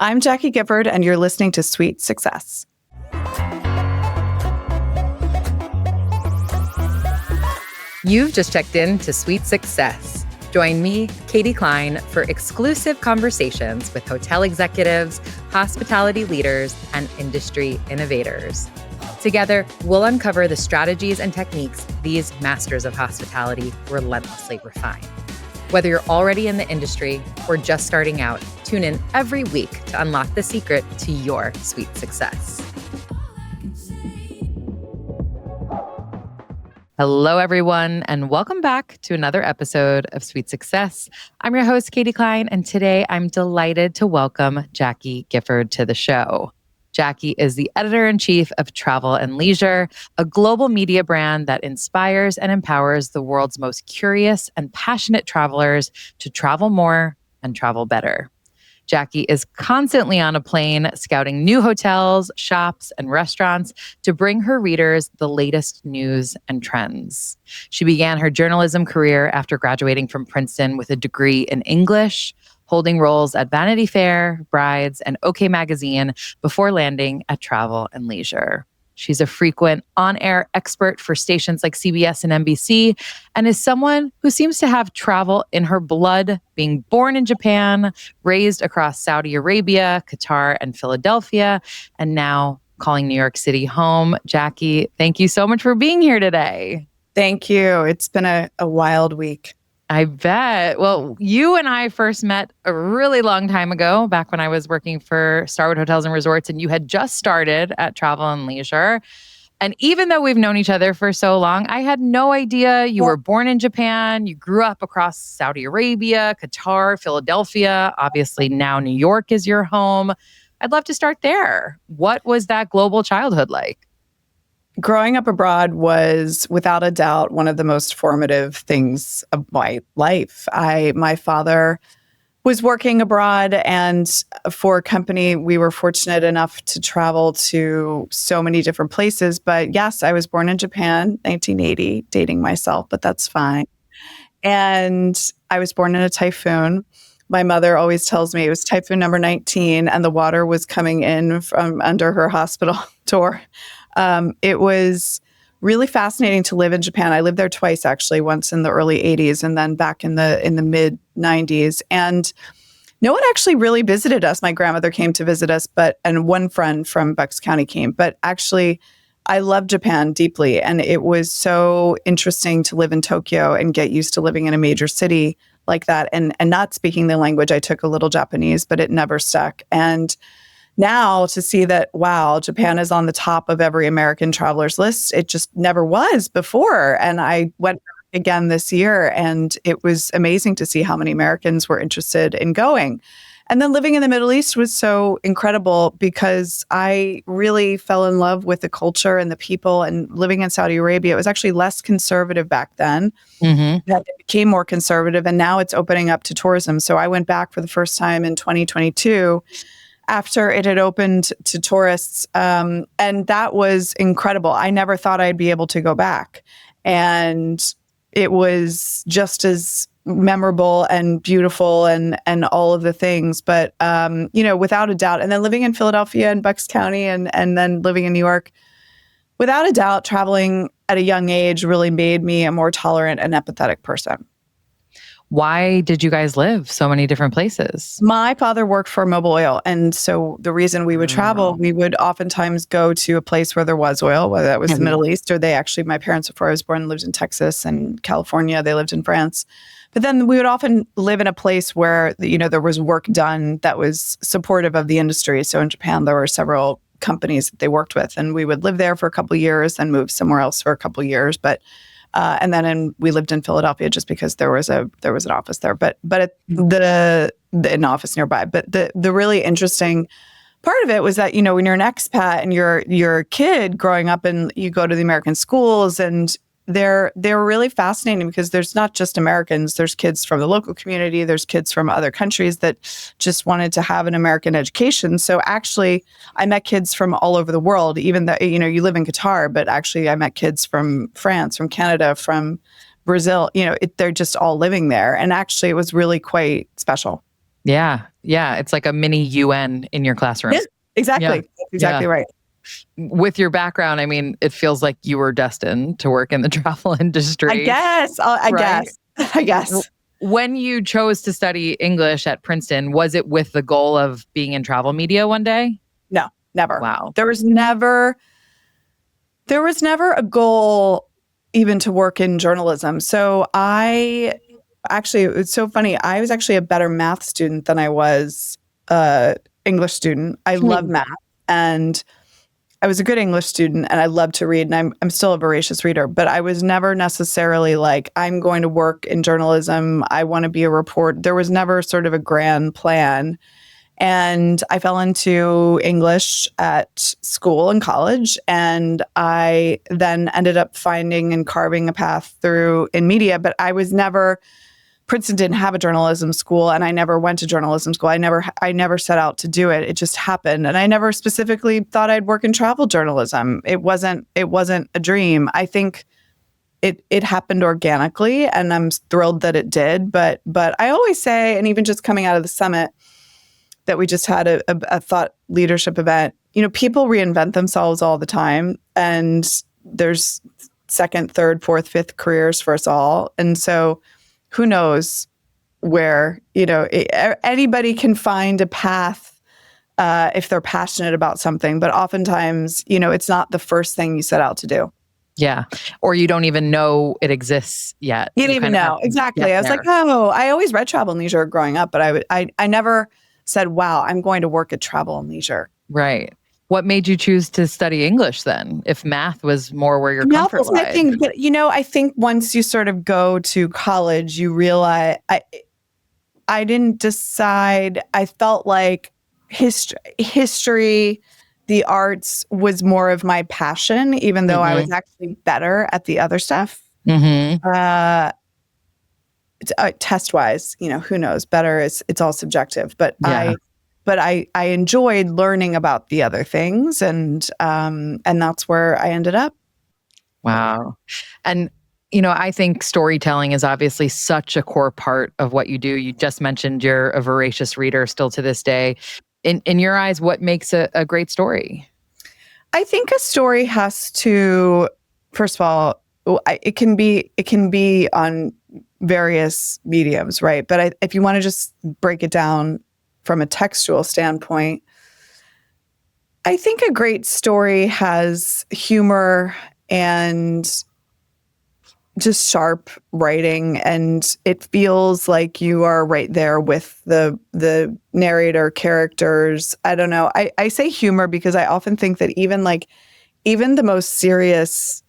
I'm Jacqui Gifford, and you're listening to Sweet Success. You've just checked in to Sweet Success. Join me, Katie Cline, for exclusive conversations with hotel executives, hospitality leaders, and industry innovators. Together, we'll uncover the strategies and techniques these masters of hospitality relentlessly refine. Whether you're already in the industry or just starting out, tune in every week to unlock the secret to your sweet success. Hello, everyone, and welcome back to another episode of Sweet Success. I'm your host, Katie Cline, and today I'm delighted to welcome Jacqui Gifford to the show. Jacqui is the editor-in-chief of Travel and Leisure, a global media brand that inspires and empowers the world's most curious and passionate travelers to travel more and travel better. Jacqui is constantly on a plane scouting new hotels, shops, and restaurants to bring her readers the latest news and trends. She began her journalism career after graduating from Princeton with a degree in English, holding roles at Vanity Fair, Brides, and OK Magazine before landing at Travel and Leisure. She's a frequent on-air expert for stations like CBS and NBC, and is someone who seems to have travel in her blood, being born in Japan, raised across Saudi Arabia, Qatar, and Philadelphia, and now calling New York City home. Jacqui, thank you so much for being here today. Thank you. It's been a wild week. I bet. Well, you and I first met a really long time ago, back when I was working for Starwood Hotels and Resorts, and you had just started at Travel and Leisure. And even though we've known each other for so long, I had no idea you were born in Japan. You grew up across Saudi Arabia, Qatar, Philadelphia. Obviously, now New York is your home. I'd love to start there. What was that global childhood like? Growing up abroad was, without a doubt, one of the most formative things of my life. My father was working abroad, and for a company, we were fortunate enough to travel to so many different places. But yes, I was born in Japan, 1980, dating myself, but that's fine. And I was born in a typhoon. My mother always tells me it was typhoon number 19, and the water was coming in from under her hospital door. It was really fascinating to live in Japan. I lived there twice, actually, once in the early 80s and then back in the mid 90s. And no one actually really visited us. My grandmother came to visit us, and one friend from Bucks County came. But actually, I loved Japan deeply. And it was so interesting to live in Tokyo and get used to living in a major city like that and not speaking the language. I took a little Japanese, but it never stuck. And now to see that, wow, Japan is on the top of every American traveler's list, it just never was before. And I went back again this year, and it was amazing to see how many Americans were interested in going. And then living in the Middle East was so incredible because I really fell in love with the culture and the people. And living in Saudi Arabia, it was actually less conservative back then. That it became more conservative, and now it's opening up to tourism. So I went back for the first time in 2022. After it had opened to tourists. And that was incredible. I never thought I'd be able to go back. And it was just as memorable and beautiful and all of the things. But, without a doubt. And then living in Philadelphia and Bucks County and then living in New York, without a doubt, traveling at a young age really made me a more tolerant and empathetic person. Why did you guys live so many different places? My father worked for Mobil Oil. And so the reason we would travel, we would oftentimes go to a place where there was oil, whether that was the Middle East or my parents, before I was born, lived in Texas and California. They lived in France. But then we would often live in a place where, there was work done that was supportive of the industry. So in Japan, there were several companies that they worked with, and we would live there for a couple of years and move somewhere else for a couple of years. But and then we lived in Philadelphia just because there was an office there, an office nearby. But the really interesting part of it was that, when you're an expat and you're a kid growing up and you go to the American schools, and they're really fascinating because there's not just Americans, there's kids from the local community, there's kids from other countries that just wanted to have an American education. So actually, I met kids from all over the world, even though, you live in Qatar, but actually I met kids from France, from Canada, from Brazil. They're just all living there. And actually, it was really quite special. Yeah. Yeah. It's like a mini UN in your classroom. Yeah, exactly. Yeah. That's exactly right. With your background, I mean, it feels like you were destined to work in the travel industry. I guess. I right? guess. I guess. When you chose to study English at Princeton, was it with the goal of being in travel media one day? No, never. Wow. There was never a goal even to work in journalism. So it was so funny. I was actually a better math student than I was English student. I love math, and I was a good English student, and I love to read, and I'm still a voracious reader, but I was never necessarily like, I'm going to work in journalism. I want to be a reporter. There was never sort of a grand plan. And I fell into English at school and college. And I then ended up finding and carving a path through in media. But Princeton didn't have a journalism school, and I never went to journalism school. I never set out to do it. It just happened. And I never specifically thought I'd work in travel journalism. It wasn't a dream. I think it happened organically, and I'm thrilled that it did. But I always say, and even just coming out of the summit that we just had a thought leadership event, people reinvent themselves all the time, and there's second, third, fourth, fifth careers for us all. And so who knows where, anybody can find a path if they're passionate about something. But oftentimes, it's not the first thing you set out to do. Yeah. Or you don't even know it exists yet. You didn't even know. Exactly. I was like, I always read Travel and Leisure growing up, but I never said, wow, I'm going to work at Travel and Leisure. Right. What made you choose to study English then, if math was more where your comfort lied? Math was my thing, but I think once you sort of go to college, you realize I didn't decide. I felt like history, the arts was more of my passion, even though I was actually better at the other stuff. Test-wise, who knows? Better it's all subjective. But yeah. I enjoyed learning about the other things, and that's where I ended up. Wow. And I think storytelling is obviously such a core part of what you do. You just mentioned you're a voracious reader still to this day. In your eyes, what makes a great story? I think a story has to, first of all, it can be on various mediums, right? But if you want to just break it down from a textual standpoint, I think a great story has humor and just sharp writing, and it feels like you are right there with the narrator characters. I don't know. I say humor because I often think that even the most serious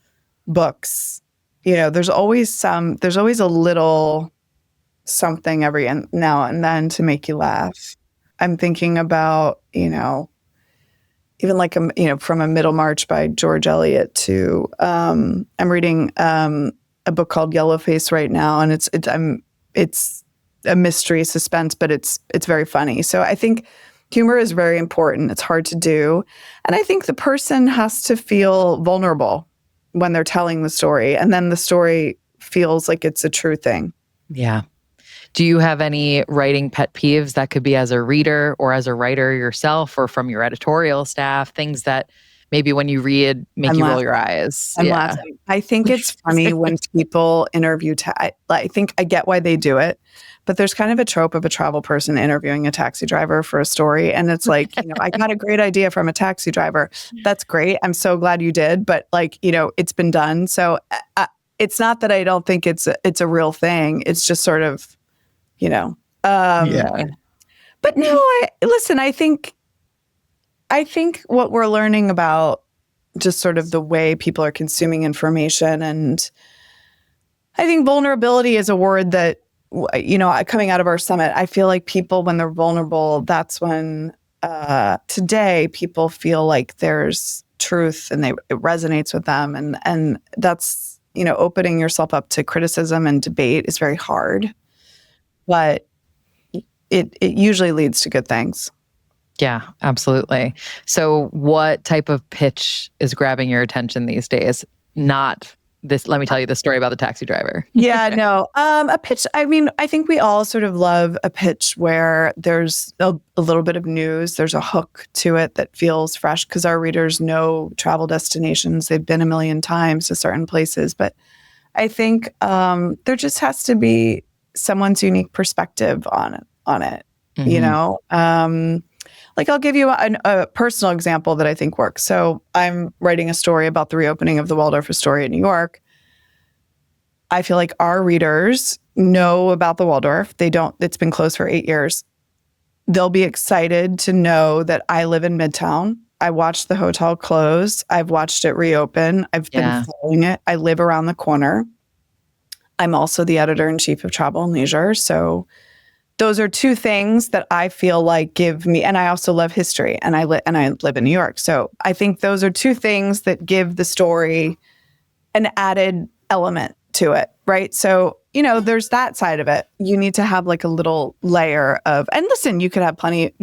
books, there's always a little something every now and then to make you laugh. I'm thinking about, even from A Middlemarch by George Eliot to, I'm reading a book called Yellowface right now, and it's a mystery suspense, but it's very funny. So I think humor is very important. It's hard to do. And I think the person has to feel vulnerable when they're telling the story, and then the story feels like it's a true thing. Yeah. Do you have any writing pet peeves that could be as a reader or as a writer yourself or from your editorial staff, things that maybe when you read make you roll your eyes? I'm laughing. I think it's funny when people interview. I think I get why they do it, but there's kind of a trope of a travel person interviewing a taxi driver for a story. And it's like, I got a great idea from a taxi driver. That's great. I'm so glad you did. But it's been done. So it's not that I don't think it's a real thing. It's just sort of, yeah. But no, listen, I think what we're learning about just sort of the way people are consuming information, and I think vulnerability is a word that, coming out of our summit, I feel like people, when they're vulnerable, that's when today people feel like there's truth and it resonates with them. And that's, opening yourself up to criticism and debate is very hard, but it usually leads to good things. Yeah, absolutely. So what type of pitch is grabbing your attention these days? Not Let me tell you the story about the taxi driver. Yeah, no. A pitch. I mean, I think we all sort of love a pitch where there's a little bit of news. There's a hook to it that feels fresh because our readers know travel destinations. They've been a million times to certain places. But I think there just has to be someone's unique perspective on it. You know, like I'll give you a personal example that I think works. So I'm writing a story about the reopening of the Waldorf Astoria in New York. I feel like our readers know about the Waldorf. It's been closed for 8 years. They'll be excited to know that I live in Midtown. I watched the hotel close. I've watched it reopen. I've been following it. I live around the corner. I'm also the editor-in-chief of Travel and Leisure. So those are two things that I feel like give me, and I also love history, and I live in New York. So I think those are two things that give the story an added element to it, right? So, there's that side of it. You need to have like a little layer of, and listen, you can have plenty of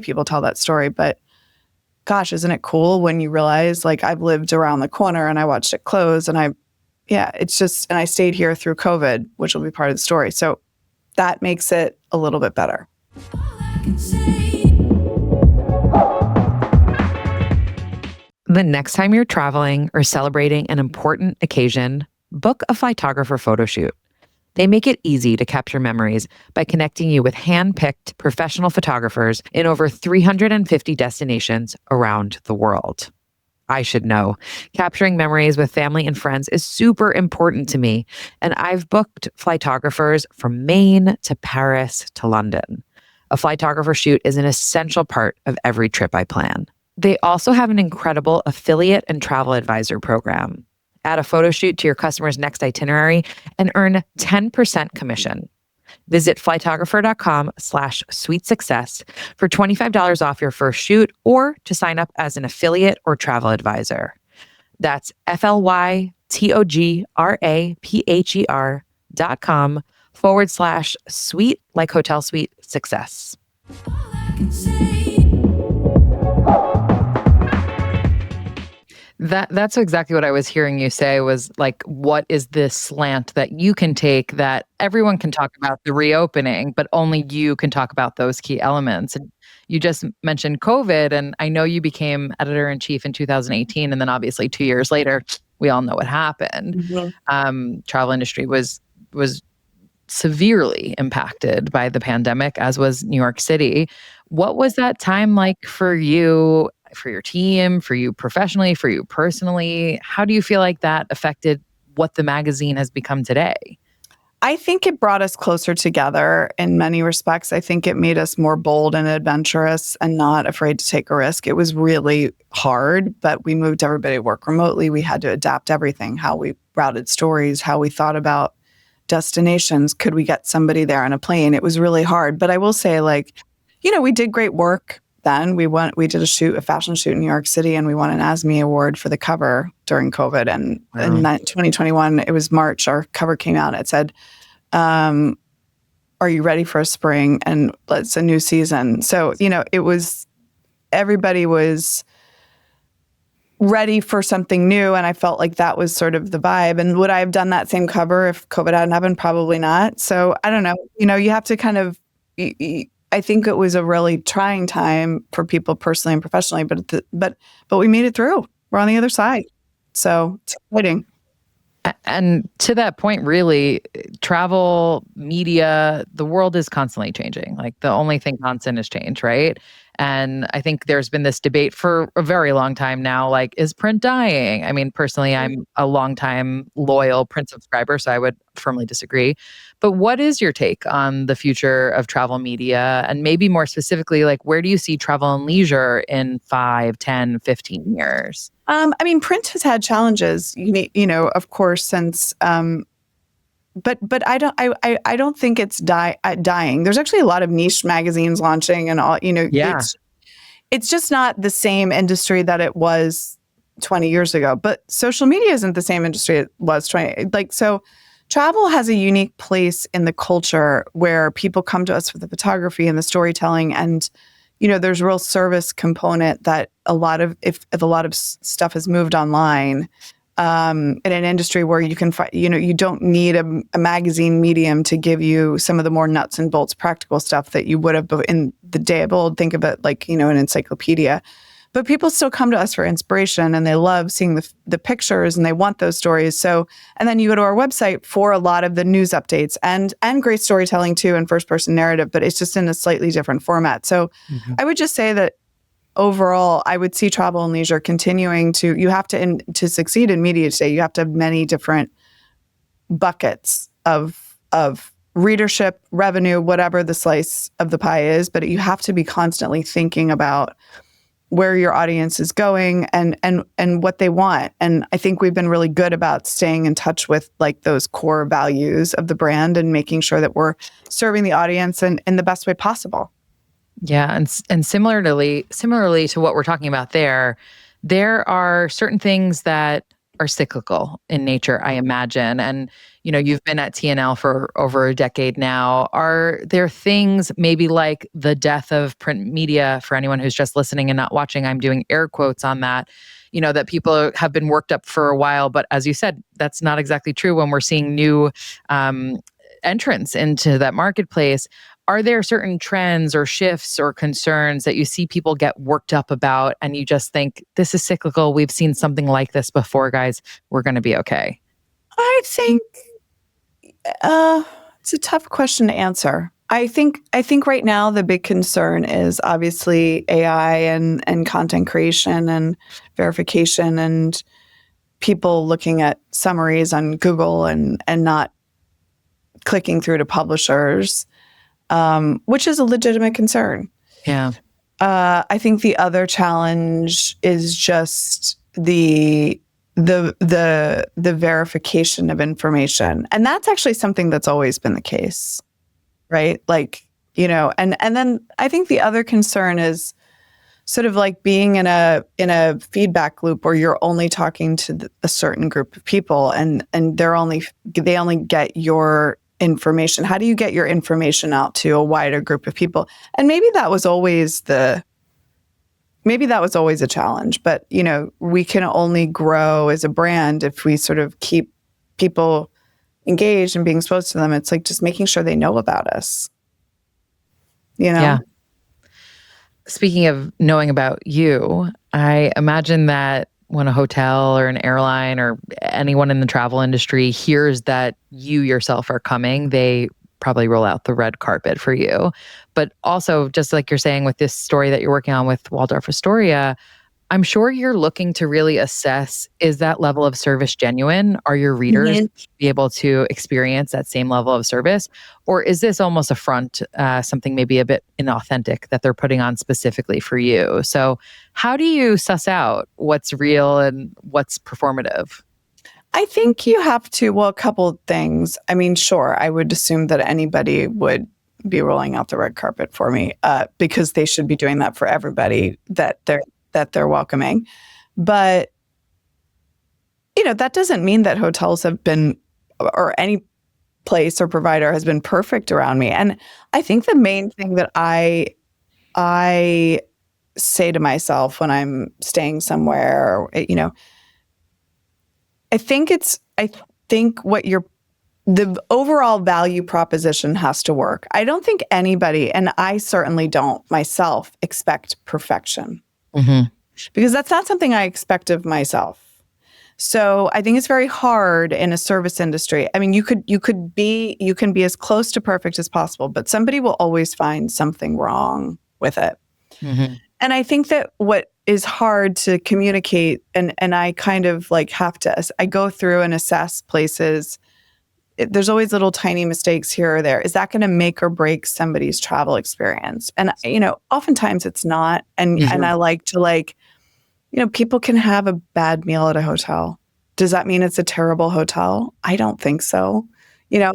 people tell that story, but gosh, isn't it cool when you realize like I've lived around the corner and I watched it close and it's just, and I stayed here through COVID, which will be part of the story. So that makes it a little bit better. The next time you're traveling or celebrating an important occasion, book a Flytographer photo shoot. They make it easy to capture memories by connecting you with hand-picked professional photographers in over 350 destinations around the world. I should know. Capturing memories with family and friends is super important to me, and I've booked Flytographers from Maine to Paris to London. A Flytographer shoot is an essential part of every trip I plan. They also have an incredible affiliate and travel advisor program. Add a photo shoot to your customer's next itinerary and earn 10% commission. Visit flytographer.com/sweet success for $25 off your first shoot or to sign up as an affiliate or travel advisor. That's flytographer.com/sweet, like hotel suite, success. That's exactly what I was hearing you say was like, what is this slant that you can take that everyone can talk about the reopening, but only you can talk about those key elements. And you just mentioned COVID, and I know you became editor-in-chief in 2018, and then obviously 2 years later, we all know what happened. Mm-hmm. Travel industry was severely impacted by the pandemic, as was New York City. What was that time like for you, for your team, for you professionally, for you personally? How do you feel like that affected what the magazine has become today? I think it brought us closer together in many respects. I think it made us more bold and adventurous and not afraid to take a risk. It was really hard, but we moved everybody to work remotely. We had to adapt everything, how we routed stories, how we thought about destinations. Could we get somebody there on a plane? It was really hard. But I will say, we did great work then. We did a fashion shoot in New York City, and we won an ASME award for the cover during COVID. And in 2021, it was March, our cover came out. It said, are you ready for a spring? And it's a new season. So, everybody was ready for something new. And I felt like that was sort of the vibe. And would I have done that same cover if COVID hadn't happened? Probably not. So I don't know. You have to kind of, I think it was a really trying time for people personally and professionally, but we made it through. We're on the other side. So it's exciting. And to that point, really, travel, media, the world is constantly changing. Like the only thing constant is change, right? And I think there's been this debate for a very long time now, like, is print dying? I mean, personally, I'm a longtime loyal print subscriber, so I would firmly disagree. But what is your take on the future of travel media? And maybe more specifically, like, where do you see travel and leisure in 5, 10, 15 years? Print has had challenges, of course, since, but I don't think it's dying. There's actually a lot of niche magazines launching and all, Yeah. It's just not the same industry that it was 20 years ago, but social media isn't the same industry it was 20. So travel has a unique place in the culture where people come to us for the photography and the storytelling, and there's a real service component that if a lot of stuff has moved online, in an industry where you can find, you don't need a magazine medium to give you some of the more nuts and bolts practical stuff that you would have in the day of old. Think of it like, an encyclopedia. But people still come to us for inspiration, and they love seeing the pictures, and they want those stories. So, and then you go to our website for a lot of the news updates and great storytelling too, and first person narrative, but it's just in a slightly different format. So I would just say that overall, I would see travel and leisure continuing you have to succeed in media today, you have to have many different buckets of readership, revenue, whatever the slice of the pie is, but you have to be constantly thinking about where your audience is going and what they want. And I think we've been really good about staying in touch with like those core values of the brand and making sure that we're serving the audience in the best way possible. Yeah, and similarly to what we're talking about there are certain things that are cyclical in nature, I imagine. And you've been at TNL for over a decade now. Are there things maybe like the death of print media, for anyone who's just listening and not watching, I'm doing air quotes on that, that people have been worked up for a while, but as you said, that's not exactly true when we're seeing new entrants into that marketplace. Are there certain trends or shifts or concerns that you see people get worked up about and you just think, this is cyclical, we've seen something like this before, guys, we're going to be okay? I think it's a tough question to answer. I think right now the big concern is obviously AI and content creation and verification and people looking at summaries on Google and not clicking through to publishers. Which is a legitimate concern. Yeah. I think the other challenge is just the verification of information. And that's actually something that's always been the case, right? Like, and then I think the other concern is sort of like being in a feedback loop where you're only talking to a certain group of people and they only get your information. How do you get your information out to a wider group of people? And maybe that was always a challenge, but we can only grow as a brand if we sort of keep people engaged and being exposed to them. It's like just making sure they know about us. Yeah. Speaking of knowing about you, I imagine that when a hotel or an airline or anyone in the travel industry hears that you yourself are coming, they probably roll out the red carpet for you. But also, just like you're saying with this story that you're working on with Waldorf Astoria, I'm sure you're looking to really assess, is that level of service genuine? Are your readers be able to experience that same level of service? Or is this almost a front, something maybe a bit inauthentic that they're putting on specifically for you? So how do you suss out what's real and what's performative? I think you have to, a couple of things. I mean, sure, I would assume that anybody would be rolling out the red carpet for me because they should be doing that for everybody that they're welcoming. But, that doesn't mean that hotels have been, or any place or provider has been perfect around me. And I think the main thing that I say to myself when I'm staying somewhere, I think the overall value proposition has to work. I don't think anybody, and I certainly don't myself, expect perfection. Mm-hmm. Because that's not something I expect of myself. So I think it's very hard in a service industry. I mean, you can be as close to perfect as possible, but somebody will always find something wrong with it. Mm-hmm. And I think that what is hard to communicate, and I kind of like I go through and assess places. There's always little tiny mistakes here or there. Is that going to make or break somebody's travel experience? And, oftentimes it's not. And Mm-hmm. and I like to people can have a bad meal at a hotel. Does that mean it's a terrible hotel? I don't think so. I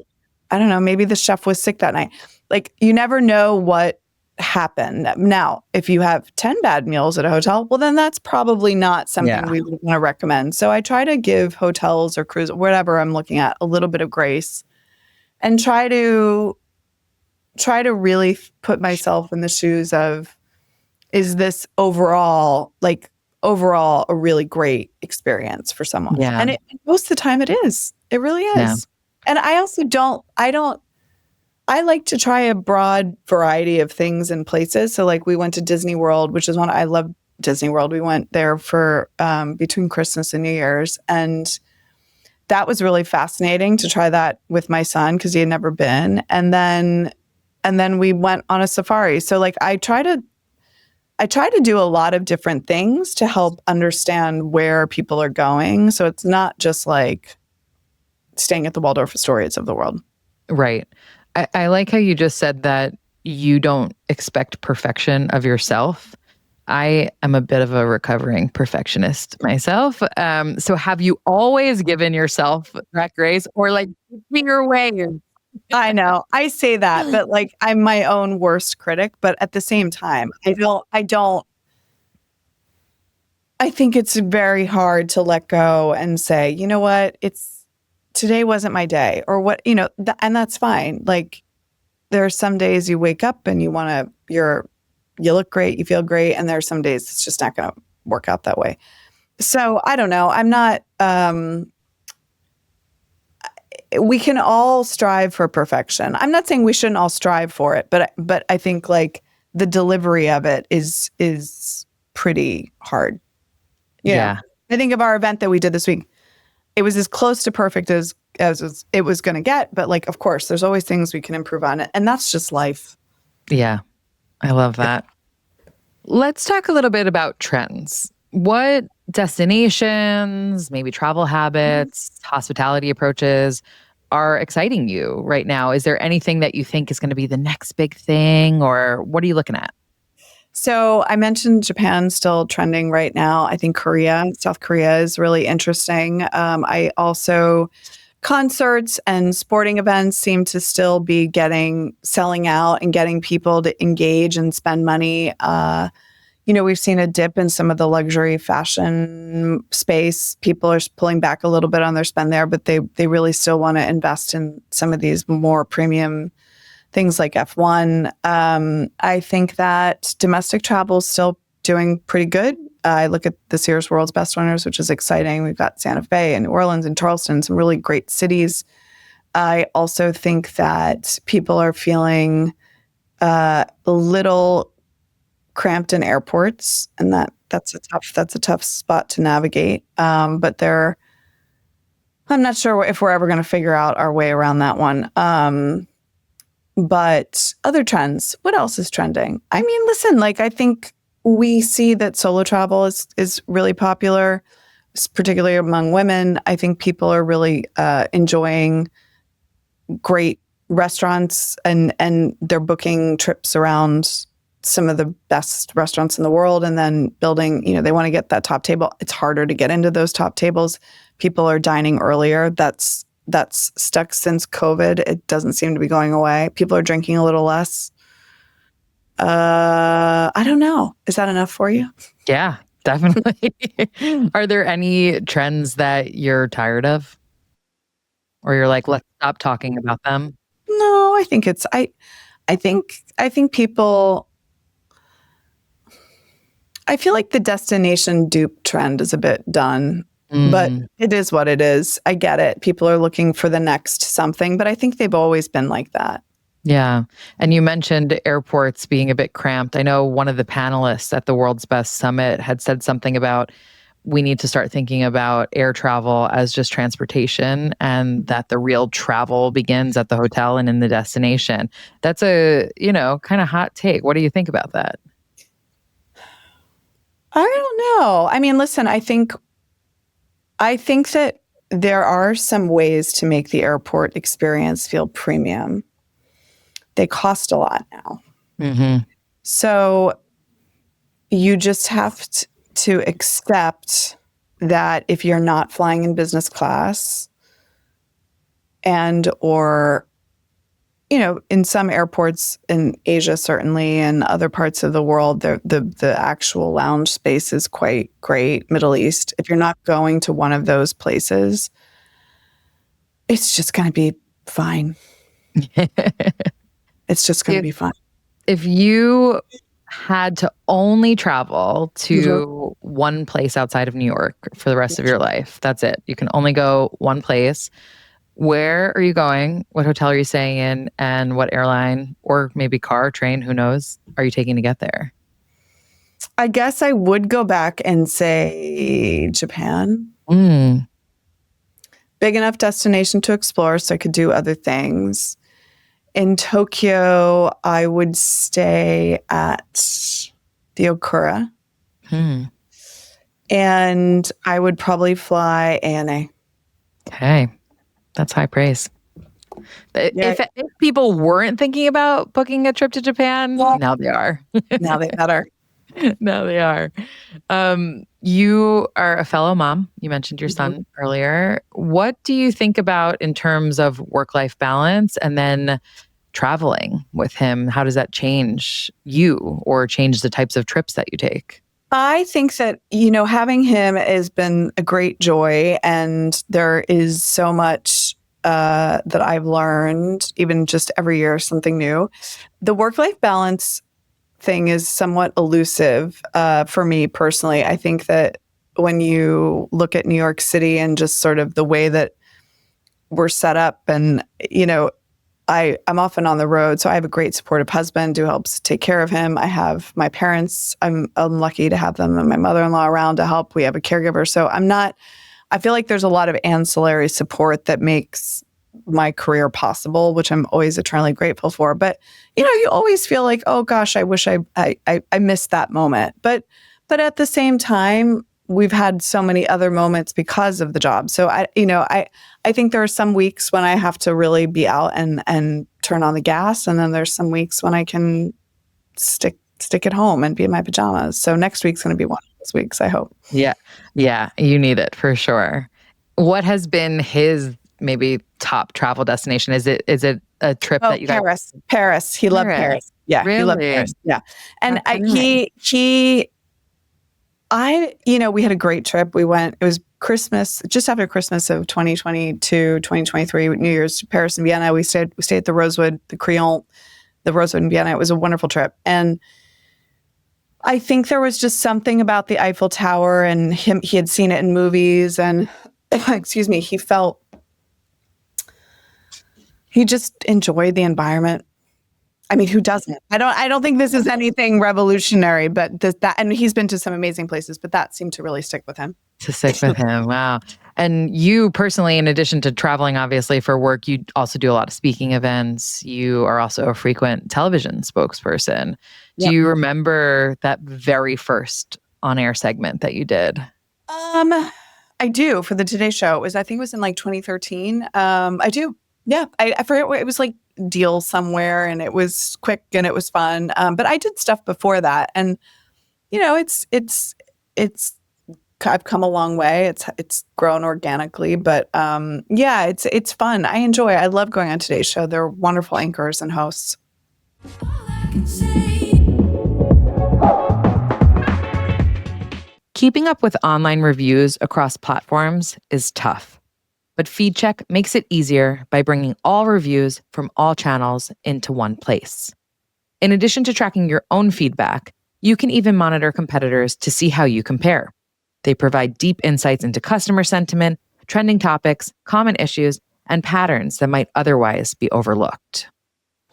don't know. Maybe the chef was sick that night. Like, you never know what happened. Now, if you have 10 bad meals at a hotel, well, then that's probably not something we would want to recommend. So I try to give hotels or cruise, whatever I'm looking at, a little bit of grace and try to really put myself in the shoes of, is this overall, like, overall a really great experience for someone. Yeah. And most of the time it is. It really is. Yeah. And I also I like to try a broad variety of things and places. So like we went to Disney World, which is I love Disney World. We went there for between Christmas and New Year's. And that was really fascinating to try that with my son because he had never been. And then we went on a safari. So like I try to do a lot of different things to help understand where people are going. So it's not just like staying at the Waldorf Astorias of the world. Right. I like how you just said that you don't expect perfection of yourself. I am a bit of a recovering perfectionist myself. So have you always given yourself that grace or like keeping your way? I know. I say that, but like I'm my own worst critic, but at the same time, I think it's very hard to let go and say, you know what, today wasn't my day or what, and that's fine. Like there are some days you wake up and you look great, you feel great. And there are some days it's just not going to work out that way. So I don't know. I'm not, we can all strive for perfection. I'm not saying we shouldn't all strive for it, but I think like the delivery of it is pretty hard. Yeah. I think of our event that we did this week. It was as close to perfect as it was going to get. But like, of course, there's always things we can improve on it. And that's just life. Yeah. I love that. Let's talk a little bit about trends. What destinations, maybe travel habits, hospitality approaches are exciting you right now? Is there anything that you think is going to be the next big thing or what are you looking at? So I mentioned Japan still trending right now. I think South Korea is really interesting. I also concerts and sporting events seem to still be selling out and getting people to engage and spend money. We've seen a dip in some of the luxury fashion space. People are pulling back a little bit on their spend there, but they really still want to invest in some of these more premium things like F1. I think that domestic travel is still doing pretty good. I look at this year's World's Best Winners, which is exciting. We've got Santa Fe and New Orleans and Charleston, some really great cities. I also think that people are feeling a little cramped in airports, and that's a tough spot to navigate. But I'm not sure if we're ever going to figure out our way around that one. But other trends, what else is trending? I mean, listen, like I think we see that solo travel is really popular, particularly among women. I think people are really enjoying great restaurants and they're booking trips around some of the best restaurants in the world and then building, they want to get that top table. It's harder to get into those top tables. People are dining earlier. That's stuck since COVID. It doesn't seem to be going away. People are drinking a little less. I don't know. Is that enough for you? Yeah, definitely. Are there any trends that you're tired of? Or you're like, let's stop talking about them? No, I think I think people, I feel like the destination dupe trend is a bit done. But it is what it is. I get it. People are looking for the next something, but I think they've always been like that. Yeah. And you mentioned airports being a bit cramped. I know one of the panelists at the World's Best Summit had said something about we need to start thinking about air travel as just transportation and that the real travel begins at the hotel and in the destination. That's a, kind of hot take. What do you think about that? I don't know. I mean, listen, I think that there are some ways to make the airport experience feel premium. They cost a lot now. Mm-hmm. So you just have to accept that if you're not flying in business class or in some airports in Asia, certainly, and other parts of the world, the actual lounge space is quite great. Middle East, if you're not going to one of those places, it's just going to be fine. It's just going to be fine. If you had to only travel to one place outside of New York for the rest of your life, that's it. You can only go one place. Where are you going? What hotel are you staying in? And what airline or maybe car, train, who knows, are you taking to get there? I guess I would go back and say Japan. Mm. Big enough destination to explore so I could do other things. In Tokyo, I would stay at the Okura. And I would probably fly ANA. Okay. That's high praise. If people weren't thinking about booking a trip to Japan, now they are. Now they better. Now they are. You are a fellow mom. You mentioned your son earlier. What do you think about in terms of work-life balance and then traveling with him? How does that change you or change the types of trips that you take? I think that, having him has been a great joy, and there is so much that I've learned, even just every year, something new. The work-life balance thing is somewhat elusive for me personally. I think that when you look at New York City and just sort of the way that we're set up, and, I'm often on the road, so I have a great supportive husband who helps take care of him. I have my parents. I'm lucky to have them and my mother-in-law around to help. We have a caregiver. So I feel like there's a lot of ancillary support that makes my career possible, which I'm always eternally grateful for. But, you always feel like, oh gosh, I wish I missed that moment. But at the same time, we've had so many other moments because of the job. So I think there are some weeks when I have to really be out and turn on the gas. And then there's some weeks when I can stick at home and be in my pajamas. So next week's going to be one of those weeks, I hope. Yeah. Yeah. You need it for sure. What has been his maybe top travel destination? Is it a trip that you guys? Paris. He loved Paris. Yeah. Really? He loved Paris. Yeah. And we had a great trip. We went, it was Christmas, just after Christmas of 2022, 2023, New Year's, Paris and Vienna. We stayed at the Rosewood, the Crillon, the Rosewood in Vienna. It was a wonderful trip. And I think there was just something about the Eiffel Tower, and he had seen it in movies, and he just enjoyed the environment. I mean, who doesn't? I don't think this is anything revolutionary, but and he's been to some amazing places, but that seemed to really stick with him. Wow. And you personally, in addition to traveling, obviously for work, you also do a lot of speaking events. You are also a frequent television spokesperson. Do you remember that very first on-air segment that you did? I do, for the Today Show. I think it was in like 2013. I do. Yeah. I forget what it was, like deal somewhere, and it was quick and it was fun. But I did stuff before that, and I've come a long way. It's grown organically, but it's fun. I love going on Today's Show. They're wonderful anchors and hosts. Keeping up with online reviews across platforms is tough, but FeedCheck makes it easier by bringing all reviews from all channels into one place. In addition to tracking your own feedback, you can even monitor competitors to see how you compare. They provide deep insights into customer sentiment, trending topics, common issues, and patterns that might otherwise be overlooked.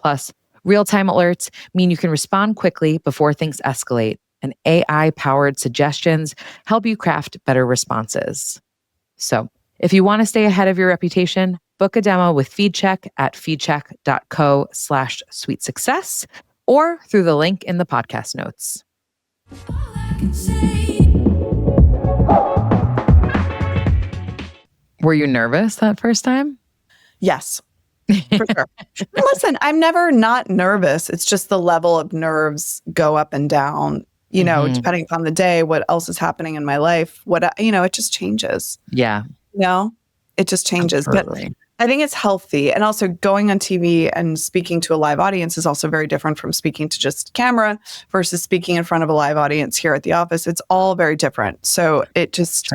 Plus, real-time alerts mean you can respond quickly before things escalate, and AI-powered suggestions help you craft better responses. So, if you want to stay ahead of your reputation, book a demo with FeedCheck at feedcheck.co/sweetsuccess or through the link in the podcast notes. Were you nervous that first time? Yes, for sure. Listen, I'm never not nervous. It's just the level of nerves go up and down, depending upon the day, what else is happening in my life, it just changes. Yeah. It just changes. Absolutely. But I think it's healthy. And also going on TV and speaking to a live audience is also very different from speaking to just camera versus speaking in front of a live audience here at the office. It's all very different. So it just,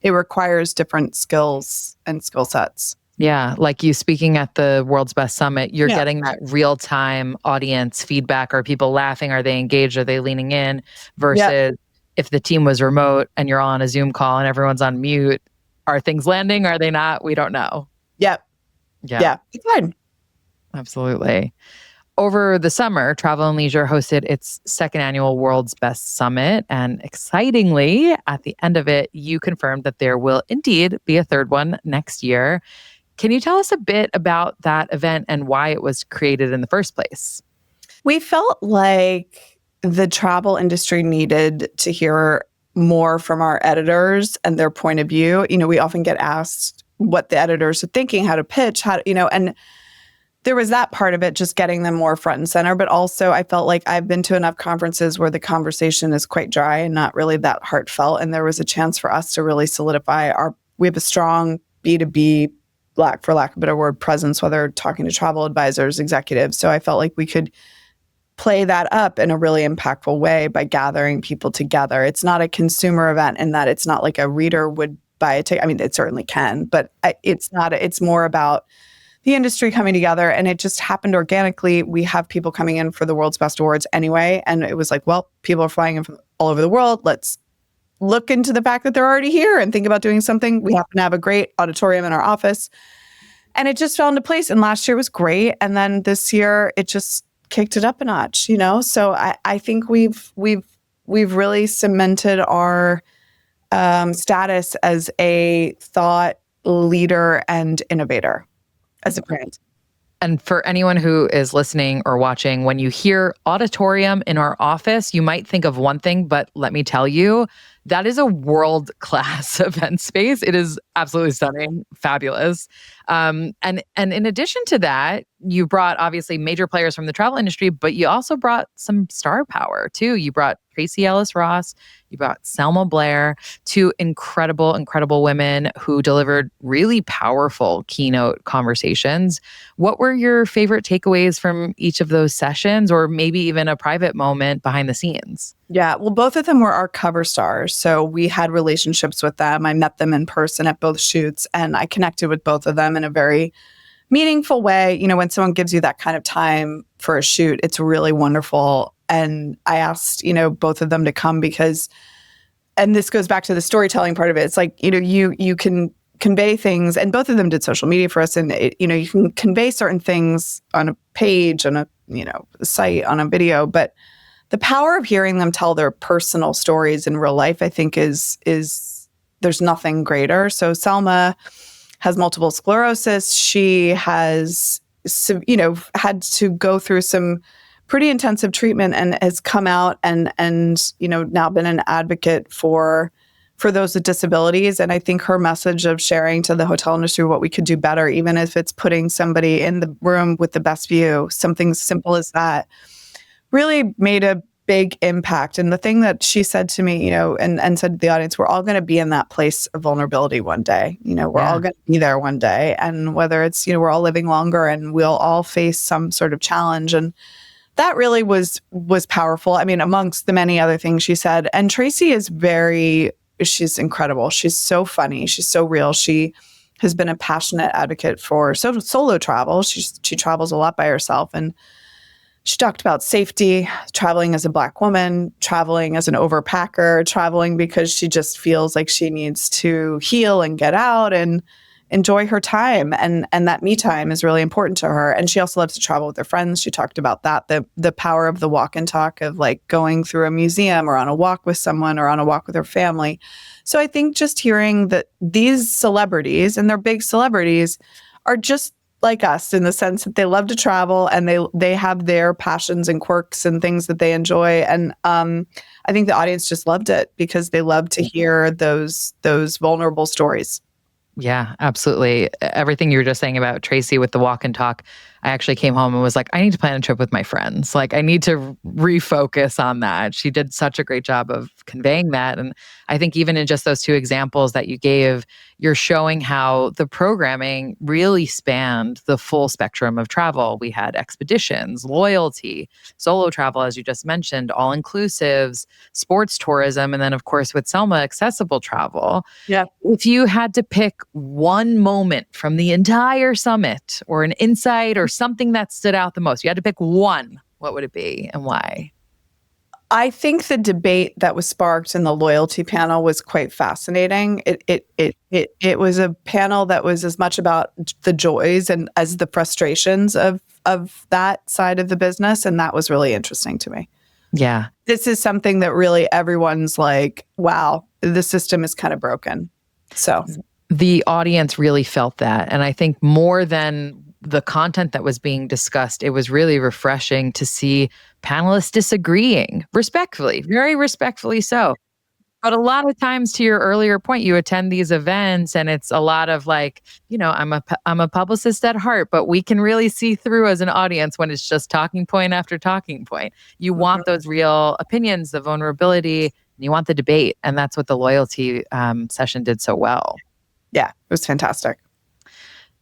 it requires different skills and skill sets. Yeah, like you speaking at the World's Best Summit, you're Yeah. getting that real-time audience feedback. Are people laughing? Are they engaged? Are they leaning in? Yep. Versus if the team was remote and you're all on a Zoom call and everyone's on mute, are things landing? Are they not? We don't know. Yep. Yeah, Yeah. It's fine. absolutely. Over the summer, Travel and Leisure hosted its second annual World's Best Summit. And excitingly, at the end of it, you confirmed that there will indeed be a third one next year. Can you tell us a bit about that event and why it was created in the first place? We felt like the travel industry needed to hear more from our editors and their point of view. We often get asked what the editors are thinking, how to pitch, and there was that part of it, just getting them more front and center. But also I felt like I've been to enough conferences where the conversation is quite dry and not really that heartfelt. And there was a chance for us to really solidify we have a strong B2B, for lack of a better word, presence, whether talking to travel advisors, executives. So I felt like we could play that up in a really impactful way by gathering people together. It's not a consumer event in that it's not like a reader would buy a ticket. I mean, it certainly can, but it's more about the industry coming together, and it just happened organically. We have people coming in for the World's Best Awards anyway, and it was like, well, people are flying in from all over the world. Let's look into the fact that they're already here and think about doing something. We happen to have a great auditorium in our office, and it just fell into place. And last year was great, and then this year it just kicked it up a notch. So I think we've really cemented our status as a thought leader and innovator as a brand. And for anyone who is listening or watching, when you hear auditorium in our office, you might think of one thing, but let me tell you, that is a world-class event space. It is absolutely stunning, fabulous. And in addition to that, you brought obviously major players from the travel industry, but you also brought some star power too. You brought Tracee Ellis Ross, you brought Selma Blair, two incredible, incredible women who delivered really powerful keynote conversations. What were your favorite takeaways from each of those sessions, or maybe even a private moment behind the scenes? Yeah, well, both of them were our cover stars. So we had relationships with them. I met them in person at both shoots, and I connected with both of them in a very meaningful way. When someone gives you that kind of time for a shoot, it's really wonderful. And I asked, both of them to come because, and this goes back to the storytelling part of it. It's like, you can convey things, and both of them did social media for us. And, you can convey certain things on a page, on a, site, on a video, but the power of hearing them tell their personal stories in real life, I think is there's nothing greater. So Selma has multiple sclerosis. She has, had to go through some pretty intensive treatment and has come out and now been an advocate for those with disabilities. And I think her message of sharing to the hotel industry what we could do better, even if it's putting somebody in the room with the best view, something simple as that, really made a big impact. And the thing that she said to me, and said to the audience, we're all going to be in that place of vulnerability one day. We're all going to be there one day. And whether it's, we're all living longer and we'll all face some sort of challenge. And that really was powerful. I mean, amongst the many other things she said. And Tracee she's incredible. She's so funny. She's so real. She has been a passionate advocate for solo travel. She travels a lot by herself, and she talked about safety, traveling as a Black woman, traveling as an overpacker, traveling because she just feels like she needs to heal and get out and enjoy her time. And that me time is really important to her. And she also loves to travel with her friends. She talked about that, the power of the walk and talk, of like going through a museum or on a walk with someone or on a walk with her family. So I think just hearing that these celebrities, and they're big celebrities, are just like us in the sense that they love to travel and they have their passions and quirks and things that they enjoy. And I think the audience just loved it because they love to hear those vulnerable stories. Yeah, absolutely. Everything you were just saying about Tracee with the walk and talk, I actually came home and was like, I need to plan a trip with my friends. Like, I need to refocus on that. She did such a great job of conveying that. And I think even in just those two examples that you gave, you're showing how the programming really spanned the full spectrum of travel. We had expeditions, loyalty, solo travel, as you just mentioned, all inclusives, sports tourism, and then, of course, with Selma, accessible travel. Yeah. If you had to pick one moment from the entire summit or an insight or something that stood out the most, you had to pick one, what would it be and why? I think the debate that was sparked in the loyalty panel was quite fascinating. It was a panel that was as much about the joys and as the frustrations of that side of the business, and that was really interesting to me. Yeah. This is something that really everyone's like, wow, the system is kind of broken. So the audience really felt that. And I think more than the content that was being discussed, it was really refreshing to see panelists disagreeing respectfully, very respectfully so. But a lot of times, to your earlier point, you attend these events and it's a lot of like, I'm a publicist at heart, but we can really see through as an audience when it's just talking point after talking point. You want those real opinions, the vulnerability, and you want the debate. And that's what the loyalty session did so well. Yeah, it was fantastic.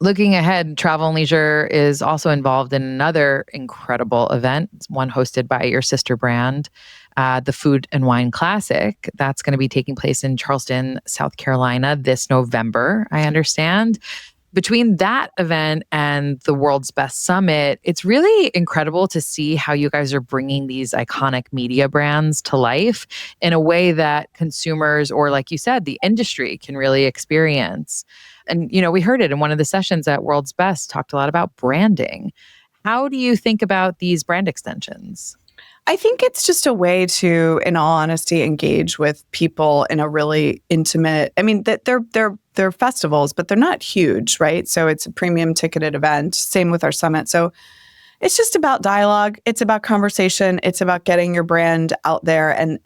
Looking ahead, Travel and Leisure is also involved in another incredible event, one hosted by your sister brand, the Food and Wine Classic. That's going to be taking place in Charleston, South Carolina this November, I understand. Between that event and the World's Best Summit, it's really incredible to see how you guys are bringing these iconic media brands to life in a way that consumers, or like you said, the industry can really experience. And, we heard it in one of the sessions at World's Best, talked a lot about branding. How do you think about these brand extensions? I think it's just a way to, in all honesty, engage with people in a really intimate. I mean, that they're festivals, but they're not huge, right? So it's a premium ticketed event. Same with our summit. So it's just about dialogue. It's about conversation. It's about getting your brand out there and